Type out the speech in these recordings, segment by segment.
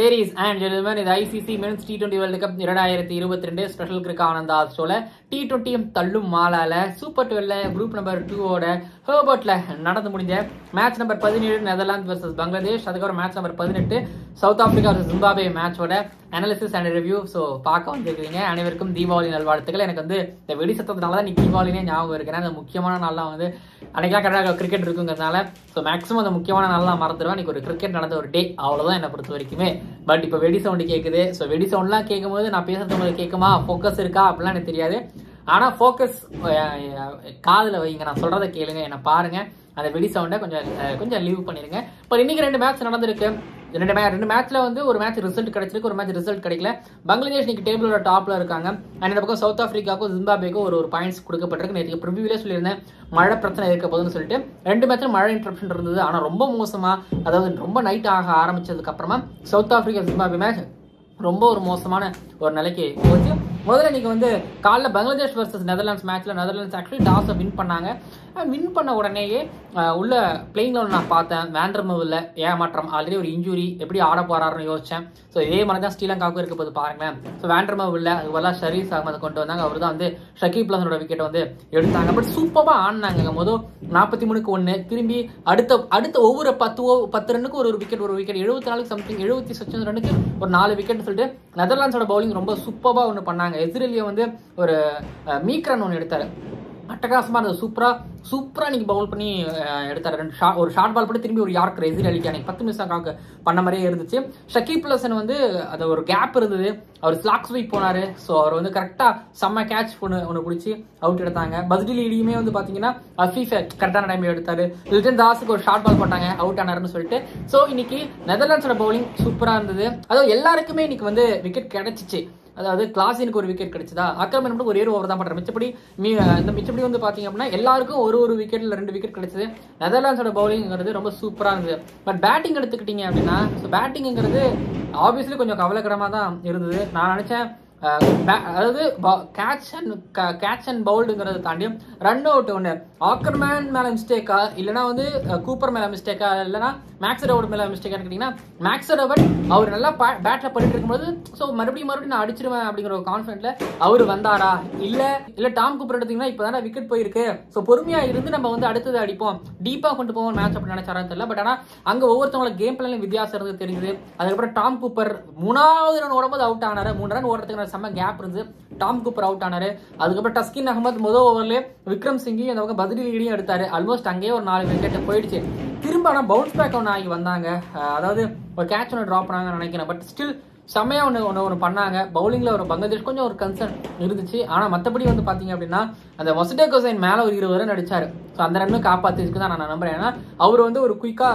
Ladies and gentlemen, இது ICC Men's T20 World Cup 2022 special கிரிக்கானந்தா ஷோல T20 தள்ளும் மாலால சூப்பர் 12ல குரூப் நம்பர் 2 ஓட ஹெர்பர்ட்ல நடந்து முடிஞ்ச match number 17 Netherlands vs Bangladesh, அதுக்கப்புறம் match number 18 South Africa vs Zimbabwe மேட்சோட அனாலிசிஸ் அண்ட் ரிவ்யூ. ஸோ பார்க்க வந்துருக்கீங்க. அனைவருக்கும் தீபாவளி நல்வாழ்த்துக்கள். எனக்கு வந்து இந்த வெடி சத்தத்தினால தான் இன்னைக்கு தீபாவளினே ஞாபகம் இருக்கிறேன். அந்த முக்கியமான நாள்லாம் வந்து அன்னைக்கெல்லாம் கரெக்டாக கிரிக்கெட் இருக்குங்கிறதுனால ஸோ மேக்ஸிமம் அந்த முக்கியமான நாள்லாம் மறந்துடுவேன். இன்னைக்கு ஒரு கிரிக்கெட் நடந்த ஒரு டே, அவ்வளோதான் என்னை பொறுத்த வரைக்குமே. பட் இப்போ வெடி சவுண்டு கேட்குது. ஸோ வெடி சவுண்ட்லாம் கேட்கும்போது நான் பேசுறது உங்களுக்கு கேட்குமா, ஃபோக்கஸ் இருக்கா அப்படிலாம் எனக்கு தெரியாது. ஆனால் ஃபோக்கஸ் காதில் வைங்க, நான் சொல்கிறத கேளுங்க, என்னை பாருங்கள். அந்த வெடி சவுண்டை கொஞ்சம் லீவ் பண்ணிடுங்க. இப்போ இன்னைக்கு 2 மேட்ச் நடந்திருக்கு. ரெண்டு மேட்ச்ல வந்து ஒரு மேட்ச் ரிசல்ட் கிடைச்சிருக்கு, ஒரு மேட்ச் ரிசல்ட் கிடைக்கல. பங்களாதேஷ் இன்னைக்கு டேபிளோட டாப்ல இருக்காங்க. அண்ட் இந்த பக்கம் சவுத் ஆப்பிரிக்காவுக்கும் ஜிம்பாப்வேக்கும் ஒரு பாயிண்ட்ஸ் கொடுக்கப்பட்டிருக்கு. நேற்று ப்ரிவியூலே சொல்லியிருந்தேன் மழை பிரச்சனை இருக்க போதுன்னு சொல்லிட்டு. 2 மேட்ச்ல மழை இன்டரப்ஷன் இருந்தது. ஆனால் ரொம்ப மோசமா, அதாவது ரொம்ப நைட் ஆக ஆரம்பிச்சதுக்கு அப்புறமா சவுத் ஆப்பிரிக்கா ஜிம்பாப்வே மேட்ச் ரொம்ப ஒரு மோசமான ஒரு நிலைக்கு போச்சு. முதல்ல இன்னைக்கு வந்து காலைல பங்களாதேஷ் வர்சஸ் நெதர்லாண்ட்ஸ் மேட்ச்ல நெதர்லாண்ட்ஸ் ஆக்சுவலி டாஸை வின் பண்ணாங்க. வின் பண்ண உடனேயே உள்ள பிளேயிங் லெவல் நான் பார்த்தேன். வேண்டர்மவில் ஏமாற்றம், ஆல்ரெடி ஒரு இன்ஜுரி, எப்படி ஆட போறாருன்னு யோசிச்சேன். ஸோ இதே மாதிரி தான் ஸ்ரீலங்காவுக்கும் இருக்க போது பாருங்களேன். ஸோ வேண்டர்மவில் அது வரலாம் ஷரீஸ் அகமது கொண்டு வந்தாங்க. அவர் தான் வந்து ஷகீப் ஹசனோட விக்கெட்டை வந்து எடுத்தாங்க. பட் சூப்பராக ஆடினாங்க. முதல் 43க்கு 1, திரும்பி அடுத்த ஒவ்வொரு 10 ரன்னுக்கு ஒரு விக்கெட் 74 சம்திங் 70 ரன்னுக்கு ஒரு 4 விக்கெட் சொல்லிட்டு நெதர்லாண்ட்ஸோட பவுலிங் ரொம்ப சூப்பராக ஒன்று பண்ணாங்க. எதிரிலேயே வந்து ஒரு மீக்ரன் ஒன்று எடுத்தாரு. அட்டகாசமா இருந்தது. சூப்பரா இன்னைக்கு பவுல் பண்ணி எடுத்தாரு. ஒரு ஷார்ட் பால் போட்டு திரும்பி ஒரு யார்க்கர் எதிரி அளிக்க 10 நிமிஷம் பண்ண மாதிரியே இருந்துச்சு. ஷகீப் ஹசன் வந்து அது ஒரு கேப் இருந்தது, அவர் ஸ்லாக் ஸ்வீப் போனாரு. ஸோ அவர் வந்து கரெக்டா செம்ம கேட்ச் ஒன்று பிடிச்சி அவுட் எடுத்தாங்க. பஸ்டில் இடியுமே வந்து பாத்தீங்கன்னா அஃபீஃப் கரெக்டான டைம் எடுத்தாரு. லிட்டன் தாஸுக்கு ஒரு ஷார்ட் பால் போட்டாங்க, அவுட் ஆனாருன்னு சொல்லிட்டு. ஸோ இன்னைக்கு நெதர்லாண்ட்ஸோட பவுலிங் சூப்பரா இருந்தது. அதாவது எல்லாருக்குமே இன்னைக்கு வந்து விக்கெட் கிடைச்சிச்சு. அதாவது கிளாஸினுக்கு ஒரு விக்கெட் கிடைச்சதா, ஆக்கிரமணம் ஒரே ஒரு ஓவர் தான் பண்ற. மிச்சப்படி வந்து பாத்தீங்க அப்படின்னா எல்லாருக்கும் ஒரு விக்கெட்ல 2 விக்கெட் கிடைச்சது. நெதர்லாண்ட்ஸோட பவுலிங்கிறது ரொம்ப சூப்பரா இருந்தது. பட் பேட்டிங் எடுத்துக்கிட்டீங்க அப்படின்னா பேட்டிங்கிறது ஆப்வியஸ்லி கொஞ்சம் கவலைக்கிடமா தான் இருந்தது. நான் நினைச்சேன் அதாவது கேட்ச் அண்ட் பவுல்டுங்கிறத தாண்டி ரன் அவுட் ஒன்று ஆக்கர்மேன் மேல மிஸ்டேக்கா, இல்லைனா வந்து கூப்பர் மேல மிஸ்டேக்கா, இல்லைனா மேக்ஸ்வெல் மேல மிஸ்டேக்கான்னு கேட்டீங்கன்னா மேக்ஸ்வெல் அவர் நல்லா பேட்ல பண்ணிட்டு இருக்கும்போது ஸோ மறுபடியும் நான் அடிச்சிருவேன் அப்படிங்கிற ஒரு கான்ஃபிடென்ட்ல அவர் வந்தாரா, இல்ல டாம் கூப்பர் எடுத்தீங்கன்னா இப்பதானே விக்கெட் போயிருக்கு, ஸோ பொறுமையா இருந்து நம்ம வந்து அடுத்தது அடிப்போம், டீப்பா கொண்டு போவோம் மேட்ச் அப்படி நினைச்சாரான்னு தெரியல. பட் ஆனா அங்க ஒவ்வொருத்தவங்கள கேம் பிளான்ல வித்தியாசம் இருந்து தெரியுது. அதுக்கப்புறம் டாம் கூப்பர் 3வது ரன் ஓடும்போது அவுட் ஆனாரு. 3 ரன் ஓடுறதுக்கு செம்ம கேப் இருந்து டாம் கூப்பர் அவுட் ஆனாரு. அதுக்கப்புறம் டஸ்கின் அகமது முதல் ஓவர்ல விக்ரம் சிங்கையும் அந்த பக்கம் பதிலீடியும் எடுத்தாரு. ஆல்மோஸ்ட் அங்கேயே ஒரு 4 விக்கெட் போயிடுச்சு. திரும்ப ஆனால் பவுன்ஸ் பேக் ஒன்று ஆகி வந்தாங்க. அதாவது ஒரு கேட்ச் ஒன்று ட்ராப் பண்ணாங்கன்னு நினைக்கிறேன். பட் ஸ்டில் செம்மையா ஒன்று பண்ணாங்க. பவுலிங்ல ஒரு பங்களாதேஷ் கொஞ்சம் ஒரு கன்சர்ன் இருந்துச்சு. ஆனா மற்றபடி வந்து பாத்தீங்க அப்படின்னா அந்த மொசடேக் ஹுசைன் மேல ஒரு 20 ரன் அடிச்சாரு. ஸோ அந்த ரன்னு காப்பாத்திருக்கு தான் நான் நம்புறேன். ஏன்னா அவர் வந்து ஒரு குயிக்கா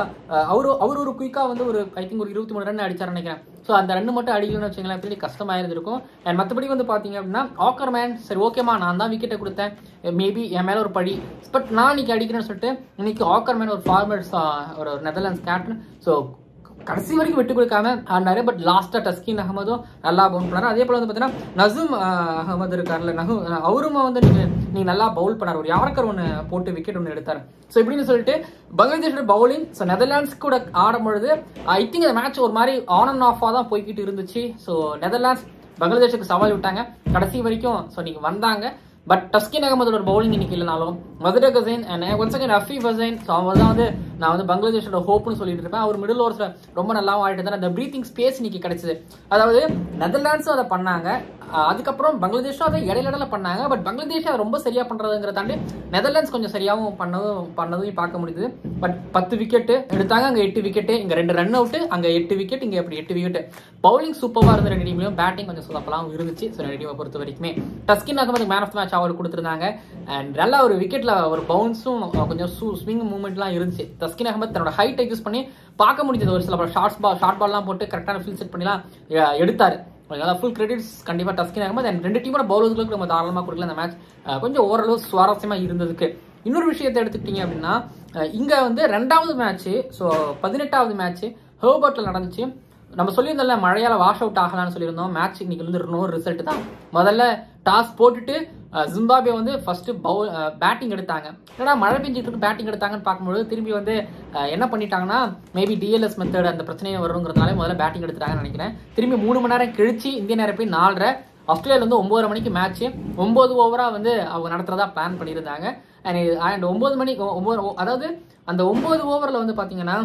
ஒரு குயிக்கா வந்து ஒரு ஐ திங்க் ஒரு 23 ரன் அடிச்சாரு நினைக்கிறேன். ஸோ அந்த ரன் மட்டும் அடிக்கணும்னு வச்சுங்களேன், பெரிய கஷ்டமாயிருந்திருக்கும். அண்ட் மற்றபடி வந்து பாத்தீங்க அப்படின்னா ஆக்கர்மேன் சரி ஓகேமா நான் தான் விக்கெட்டை கொடுத்தேன், மேபி என் மேல ஒரு படி, பட் நான் இன்னைக்கு அடிக்கிறேன்னு சொல்லிட்டு இன்னைக்கு ஆக்கர்மேன் ஒரு ஃபார்மர்ஸ் ஒரு நெதர்லாண்ட்ஸ் கேப்டன் ஸோ கடைசி வரைக்கும் விட்டு கொடுக்காம ஆடினாரு. பட் லாஸ்டா டஸ்கின் அகமதும் நல்லா பவுல் பண்ணாரு. அதே போல வந்து பாத்தீங்கன்னா நசூம் அகமது இருக்காருல்ல, அவரும் வந்து நீங்க நல்லா பவுல் பண்ணாரு. ஒரு யார்க்கர் ஒன்று போட்டு விக்கெட் ஒன்று எடுத்தாரு. ஸோ இப்படின்னு சொல்லிட்டு பங்களாதேஷோட பவுலிங் ஸோ நெதர்லாண்ட்ஸ் கூட ஆடும்பொழுது ஐ திங்க் இந்த மேட்ச் ஒரு மாதிரி ஆன் அண்ட் ஆஃபாக தான் போய்கிட்டு இருந்துச்சு. ஸோ நெதர்லாண்ட்ஸ் பங்களாதேஷுக்கு சவால் விட்டாங்க கடைசி வரைக்கும். ஸோ நீங்க வந்தாங்க. பட் டஸ்கின் அகமதோட பவுலிங் இன்னைக்கு இல்லைனாலும் Mosaddek Hossain and once again Afif Hossain, so அவர் தான் வந்து நான் வந்து பங்களாதேஷோட ஹோப்னு சொல்லிட்டு இருப்பேன். அவர் மிடில் ஓவர்ஸ்ல ரொம்ப நல்லாவும் ஆடிட்டு இருந்தார். அந்த பிரீத்திங் ஸ்பேஸ் இன்னைக்கு கிடைச்சது. அதாவது நெதர்லாண்ட்ஸும் அதை பண்ணாங்க, அதுக்கப்புறம் பங்களாதேஷும் அதை இடையில பண்ணாங்க. பட் பங்களாதேஷ் அதை ரொம்ப சரியா பண்றதுங்கிற தாண்டி நெதர்லாண்ட்ஸ் கொஞ்சம் சரியாகவும் பண்ணதும் பார்க்க முடியுது. பட் 10 விக்கெட் எடுத்தாங்க, அங்க 8 விக்கெட், இங்க 2 ரன் அவுட், அங்க 8 விக்கெட், இங்க அப்படி 8 விக்கெட். பவுலிங் சூப்பரா இருந்த 2 டீம்லயும், பேட்டிங் கொஞ்சம் சொதப்பலாம் இருந்துச்சு. ஸோ 2 டீமை பொறுத்த வரைக்குமே Taskin Ahmed man of the match அவர் கொடுத்துருந்தாங்க. அண்ட் நல்லா ஒரு விக்கெட்ல ஒரு பவுன்ஸும் கொஞ்சம் ஸ்விங் மூவ்மெண்ட்லாம் இருந்துச்சு. தஸ்கின் அகமது தன்னோட ஹைட் யூஸ் பண்ணி பார்க்க முடிஞ்சது. ஒரு சில ஷார்ட் பால்லாம் போட்டு கரெக்டான ஃபீல்ட் செட் பண்ணிலாம் எடுத்தாரு. ஃபுல் கிரெடிட்ஸ் கண்டிப்பா டஸ்கின் அகமது. அண்ட் 2 டீமோட பவுலர்களுக்கு நம்ம தாராளமா கொடுக்கல. அந்த மேட்ச் கொஞ்சம் ஓரளவு சுவாரஸ்யமா இருந்ததுக்கு. இன்னொரு விஷயத்தை எடுத்துக்கிட்டீங்க அப்படின்னா இங்க வந்து 2வது மேட்ச், ஸோ 18வது மேட்ச் ஹெர்பர்ட்ல நடந்துச்சு. நம்ம சொல்லியிருந்தோம்ல மழையால வாஷ் அவுட் ஆகலாம்னு சொல்லியிருந்தோம். மேட்ச் இன்னைக்கு வந்து இன்னொரு ரிசல்ட் தான். முதல்ல டாஸ் போட்டுட்டு ஜிம்பாப்வே வந்து ஃபர்ஸ்ட் பேட்டிங் எடுத்தாங்க. ஏன்னா மழை பெஞ்சிட்டு இருக்கு பேட்டிங் எடுத்தாங்கன்னு பார்க்கும்போது திரும்பி வந்து என்ன பண்ணிட்டாங்கன்னா மேபி டிஎல்எஸ் மெத்தட் அந்த பிரச்சனையை வருங்கிறதுனால முதல்ல பேட்டிங் எடுத்துட்டாங்கன்னு நினைக்கிறேன். திரும்பி 3 மணி நேரம் கழிச்சு இந்திய நேரம் போய் 4:30 ஆஸ்திரேலியாவில் வந்து 9:30 மணிக்கு மேட்ச் 9 ஓவராக வந்து அவங்க நடத்துறதா பிளான் பண்ணியிருந்தாங்க. அண்ட் 9 மணிக்கு அதாவது அந்த 9 ஓவரில் வந்து பார்த்தீங்கன்னா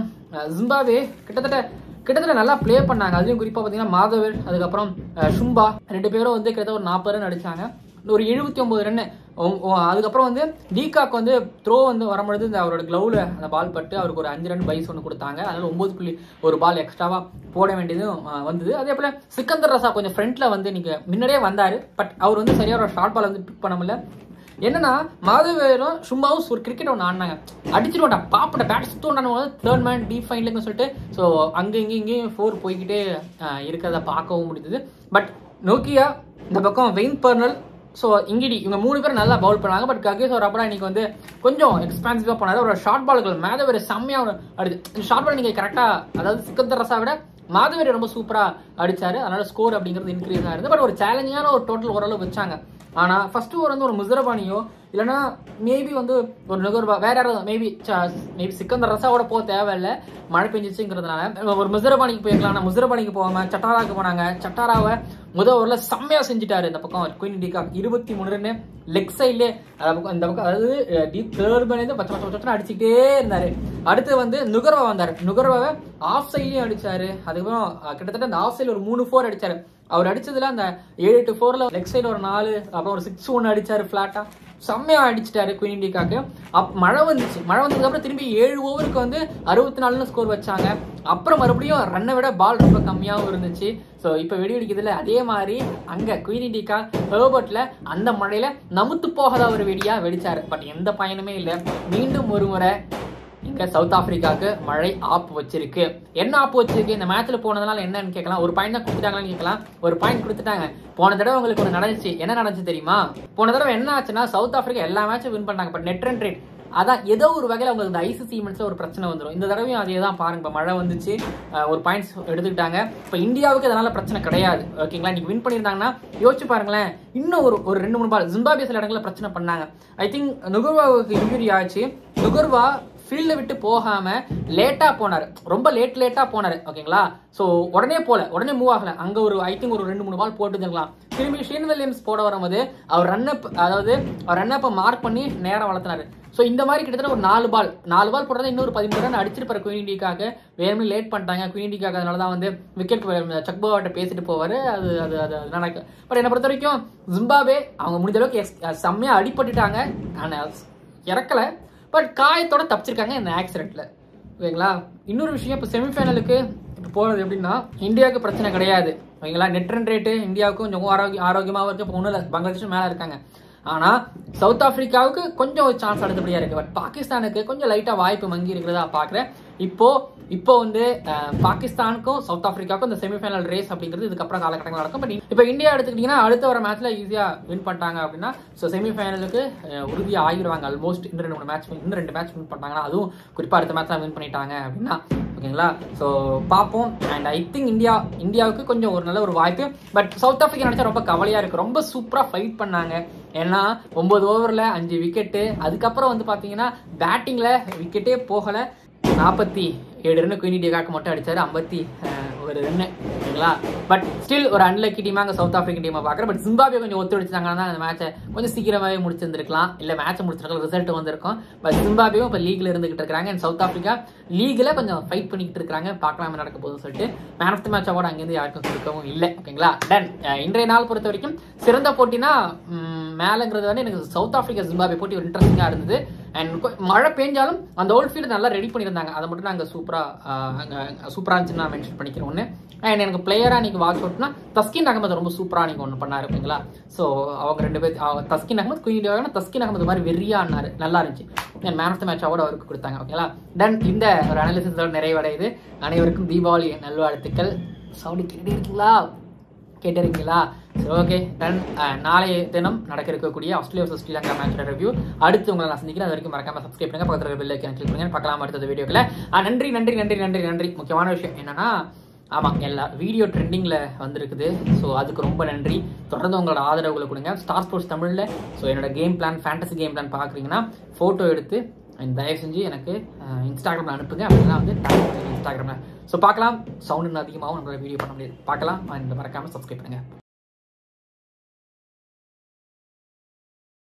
ஜிம்பாப்வே கிட்டத்தட்ட நல்லா ப்ளே பண்ணாங்க. அதுவும் குறிப்பாக பார்த்தீங்கன்னா மாதவர் அதுக்கப்புறம் ஷும்பா 2 பேரும் வந்து கிட்டத்தட்ட ஒரு 40 ரன் அடிச்சாங்க. ஒரு 79 ரன். அதுக்கப்புறம் வந்து டீகாக் வந்து த்ரோ வந்து வரும்பொழுது இந்த அவரோட க்ளவுல அந்த பால் பட்டு அவருக்கு ஒரு 5 ரன் பைஸ் ஒன்று கொடுத்தாங்க. அதனால 9.1 பால் எக்ஸ்ட்ராவா போட வேண்டியதும் வந்தது. அதே போல சிக்கந்தர் ரசா கொஞ்சம் ஃப்ரண்ட்ல வந்து நீங்க முன்னாடியே வந்தாரு. பட் அவர் வந்து சரியா ஒரு ஷார்ட் பால் வந்து பிக் பண்ண முடியல. என்னன்னா மாதவேரும் ஷும்பாவும் ஒரு கிரிக்கெட் ஒன்று ஆடினாங்க. அடிச்சுட்டு பாப்பட பேட் சுத்தோண்டான தேர்ட் மேன் டீப் ஃபைன்லன்னு சொல்லிட்டு ஸோ அங்கே இங்கேயும் 4 போய்கிட்டே இருக்கிறத பார்க்கவும் முடிஞ்சது. பட் நோக்கியா இந்த பக்கம் வெயின் பர்னல் ஸோ இங்கிடி இவங்க 3 பேர் நல்லா பவுல் பண்ணாங்க. பட் ககேஷ் அப்புறம் இன்னைக்கு வந்து கொஞ்சம் எக்ஸ்பான்சிவாக போனாரு. ஒரு ஷார்ட் பால்கள் மாதவேர் செம்மையாக அடிச்சு ஷார்ட் பால் நீங்கள் கரெக்டாக அதாவது சிக்கந்தர் ரசா விட மாதவேர் ரொம்ப சூப்பராக அடிச்சாரு. அதனால ஸ்கோர் அப்படிங்கிறது இன்க்ரீஸ் ஆயிருது. பட் ஒரு சேலஞ்சிங்கான ஒரு டோட்டல் ஓரளவு வச்சாங்க. ஆனால் ஃபர்ஸ்ட் ஓவர் வந்து ஒரு முசரபானியோ இல்லைன்னா மேபி வந்து ஒரு நுகர்வா வேற யாராவது மேபி சிக்கந்தர் ரசாவோட போக தேவையில்லை மழை பெஞ்சிச்சுங்கிறதுனால ஒரு முசரபானிக்கு போயிருக்கலாம். ஆனால் முசரபானிக்கு போகாம சட்டாராவுக்கு போனாங்க. சட்டாராவை முதல் ஓவரில் செம்மையாக செஞ்சுட்டாரு. இந்த பக்கம் குயின் டிகாக் 23 ரன் லெக் சைட்லேயே இந்த பக்கம் அதாவது டீப் தேர்ட் மேலேருந்து பச்சை அடிச்சுக்கிட்டே இருந்தாரு. அடுத்து வந்து நுகர்வா வந்தார். நுகர்வாவை ஆஃப் சைட்லேயும் அடிச்சாரு. அதுக்கப்புறம் கிட்டத்தட்ட அந்த ஆஃப் சைடில் ஒரு 3 4 அடிச்சாரு. அவர் அடிச்சதுல அந்த 7-8 4ல லெக் சைடில் ஒரு 4 அப்புறம் ஒரு 6 1 அடிச்சாரு ஃபிளாட்டா செம்மையா அடிச்சிட்டாரு குயின் டிகாக்கு. மழை வந்ததுக்கு அப்புறம் திரும்பி 7 ஓவருக்கு வந்து 64 ஸ்கோர் வச்சாங்க. அப்புறம் மறுபடியும் ரன்னை விட பால் ரொம்ப கம்மியாகவும் இருந்துச்சு. ஸோ இப்போ வெடி அடிக்கிறதுல அதே மாதிரி அங்கே குயின் டிகாக் ஹெர்பர்ட்ல அந்த மழையில நமுத்து போகாத ஒரு வெடியா வெடிச்சாரு. பட் எந்த பயனுமே இல்லை. மீண்டும் ஒரு முறை இங்க சவுத் ஆப்பிரிக்காவுக்கு மழை ஆப்பு வச்சிருக்கு. என்ன ஆப்பு வச்சிருக்கு இந்த மேட்ச்ல போனதுனால என்னன்னு கேட்கலாம். ஒரு பாயிண்ட் தான் கொடுத்துட்டாங்கன்னு கேட்கலாம். ஒரு பாயிண்ட் கொடுத்துட்டாங்க. போன தடவை உங்களுக்கு ஒன்று நடந்துச்சு. என்ன நடந்துச்சு தெரியுமா? போன தடவை என்ன ஆச்சுன்னா சவுத் ஆப்பிரிக்கா எல்லா மேட்சும் வின் பண்ணாங்க. பட் நெட் ரன் ரேட் அதான் ஏதோ ஒரு வகையில் உங்களுக்கு இந்த ஐசிசி ஈவெண்ட்ஸ்ல ஒரு பிரச்சனை வந்துடும். இந்த தடவையும் அதே தான் பாருங்க. இப்போ மழை வந்துச்சு, ஒரு பாயிண்ட்ஸ் எடுத்துக்கிட்டாங்க. இப்போ இந்தியாவுக்கு அதனால பிரச்சனை கிடையாது. ஓகேங்களா? இன்னைக்கு வின் பண்ணியிருந்தாங்கன்னா யோசிச்சு பாருங்களேன். இன்னும் ஒரு 2-3 பால் ஜிம்பாப்வே சில இடங்களில் பிரச்சனை பண்ணாங்க. ஐ திங்க் நுகர்வாவுக்கு இன்ஜுரி ஆச்சு. நுகர்வா ஃபீல்டை விட்டு போகாம லேட்டா போனாரு. ரொம்ப லேட்டா போனாரு. ஓகேங்களா? ஸோ உடனே மூவ் ஆகல. அங்க ஒரு ஐ திங்க் ஒரு 2-3 பால் போட்டுருக்கலாம். திரும்பி ஷேன் வில்லியம்ஸ் போட வரும்போது அவர் ரன்னப்பை மார்க் பண்ணி நேரம் வளர்த்தினாரு. ஸோ இந்த மாதிரி கிட்டத்தட்ட ஒரு 4 பால் போடுறதா இன்னொரு 13 ரன் அடிச்சிருப்பாரு குயின் டிகாக்கு. வேணுமே லேட் பண்ணிட்டாங்க குயின் டிகாக். அதனால தான் வந்து விக்கெட் சக்போவாட்ட பேசிட்டு போவாரு. அது நடக்கும். பட் என்னை பொறுத்த வரைக்கும் ஜிம்பாப்வே அவங்க முடிஞ்ச அளவுக்கு செம்மையா அடிபட்டுட்டாங்க. இறக்கல. பட் காயத்தோட தப்பிச்சிருக்காங்க இந்த ஆக்சிடென்ட்ல. ஓகேங்களா? இன்னொரு விஷயம், இப்போ செமிஃபைனலுக்கு போறது எப்படின்னா இந்தியாவுக்கு பிரச்சனை கிடையாது. ஓகேங்களா? நெட் ரன் ரேட்டு இந்தியாவுக்கும் கொஞ்சம் ஆரோக்கியமாக இருக்கு. இப்போ ஒன்றும் இல்லை, பங்களாதேஷும் மேலே இருக்காங்க. ஆனால் சவுத் ஆப்பிரிக்காவுக்கு கொஞ்சம் ஒரு சான்ஸ் அடுத்தபடியாக இருக்கு. பட் பாகிஸ்தானுக்கு கொஞ்சம் லைட்டாக வாய்ப்பு மங்கி இருக்கிறதா பார்க்குறேன். இப்போ வந்து பாகிஸ்தானுக்கும் சவுத் ஆப்பிரிக்காவுக்கும் இந்த செமிஃபைனல் ரேஸ் அப்படிங்கிறது இதுக்கப்புறம் காலகட்டங்கள் நடக்கும். பட் இப்போ இந்தியா எடுத்துக்கிட்டீங்கன்னா அடுத்த வர மேட்ச்ல ஈஸியாக வின் பண்ணிட்டாங்க அப்படின்னா ஸோ செமிஃபைனலுக்கு உறுதியாக ஆகிடுவாங்க. ஆல்மோஸ்ட் இந்த 2 மேட்ச் வின் பண்ணிட்டாங்கன்னா, அதுவும் குறிப்பாக அடுத்த மேட்ச்லாம் வின் பண்ணிட்டாங்க அப்படின்னா. ஓகேங்களா? ஸோ பார்ப்போம். அண்ட் ஐ திங்க் இந்தியாவுக்கு கொஞ்சம் ஒரு நல்ல ஒரு வாய்ப்பு. பட் சவுத் ஆப்பிரிக்கா நினைச்சா ரொம்ப கவலையாக இருக்குது. ரொம்ப சூப்பராக ஃபைட் பண்ணாங்க. ஏன்னா 9 ஓவரில் 5 விக்கெட்டு. அதுக்கப்புறம் வந்து பார்த்தீங்கன்னா பேட்டிங்கில் விக்கெட்டே போகலை. 47 ரன் குயின் டிகாக் மட்டும் அடிச்சாரு. 51 ரன். ஓகேங்களா? பட் ஸ்டில் ஒரு அன்லக்கி டீமாக சவுத் ஆப்பிரிக்கன் டீமை பார்க்குறேன். பட் ஜிம்பாப்வே கொஞ்சம் ஒத்துழைச்சாங்கன்னா அந்த மேட்சை கொஞ்சம் சீக்கிரமாகவே முடிச்சிருந்துருக்கலாம். இல்லை மேட்சை முடிச்சிருக்கலாம், ரிசல்ட் வந்திருக்கும். பட் ஜிம்பாப்வேவும் இப்போ லீக்ல இருந்துகிட்டு இருக்காங்க. அண்ட் சவுத் ஆப்பிரிக்கா லீக்ல கொஞ்சம் ஃபைட் பண்ணிக்கிட்டு இருக்காங்க. பார்க்கலாம் நடக்க போகுதுன்னு சொல்லிட்டு man of the match award அங்கேருந்து யாருக்கும் கொடுக்கவும் இல்லை. ஓகேங்களா? டன். இன்றைய நாள் பொறுத்த வரைக்கும் சிறந்த போட்டினா மேலங்கிறது வந்து எனக்கு சவுத் ஆப்பிரிக்கா ஜிம்பாப்வே போட்டி ஒரு இன்ட்ரெஸ்டிங்காக இருந்தது. அண்ட் மழை பெஞ்சாலும் அந்த ஓல்ட் ஃபீல்டு நல்லா ரெடி பண்ணியிருந்தாங்க. அதை மட்டும் நாங்கள் சூப்பராக இருந்துச்சுன்னு நான் மென்ஷன் பண்ணிக்கிறேன் ஒன்று. அண்ட் எனக்கு பிளேயராக இன்னைக்கு வாட்ச் அவுட்னா தஸ்கின் அகமது ரொம்ப சூப்பராக நீங்கள் ஒன்று பண்ணாரு. ஓகேங்களா? ஸோ அவங்க 2 பேர் தஸ்கின் அகமது குயின் டிகாக் தஸ்கின் அகமது மாதிரி வெறியா ஆனாரு. நல்லா இருந்துச்சு. Man of the match award அவருக்கு கொடுத்தாங்க. ஓகேங்களா? தென் இந்த ஒரு அனாலிசிஸோட நிறைவடையுது. அனைவருக்கும் தீபாவளி நல்வாழ்த்துக்கள். சவுடி கேட்டிருக்கீங்களா? சரி, ஓகே டன். நாளைய தினம் நடக்க இருக்கக்கூடிய ஆஸ்திரேலியா vs ஸ்ரீலங்கா மேட்சோட ரிவ்யூ அடுத்து உங்களை நான் சந்திக்கிறேன். அது வரைக்கும் மறக்காம சப்ஸ்கிரைப் பண்ணுங்க, பக்கத்தில் பெல் ஐக்கான் கிளிக் பண்ணுங்க. பார்க்கலாம் அடுத்த வீடியோக்களை. நன்றி. முக்கியமான விஷயம் என்னன்னா ஆமாம், எல்லா வீடியோ ட்ரெண்டிங்கில் வந்திருக்குது. ஸோ அதுக்கு ரொம்ப நன்றி. தொடர்ந்து உங்களோட ஆதரவுகளை கொடுங்க. ஸ்டார் ஸ்போர்ட்ஸ் தமிழில் ஸோ என்னோட game plan, fantasy game plan பார்க்குறீங்கன்னா ஃபோட்டோ எடுத்து தயவு செஞ்சு எனக்கு இன்ஸ்டாகிராமில் அனுப்புங்க. அப்படின்னா வந்து இன்ஸ்டாகிராமில் ஸோ பார்க்கலாம். சவுண்ட் இன்னும் அதிகமாகவும் நம்மளோட வீடியோ பண்ண முடியாது. பார்க்கலாம். இந்த மறக்காமல் சப்ஸ்கிரைப் பண்ணுங்கள்.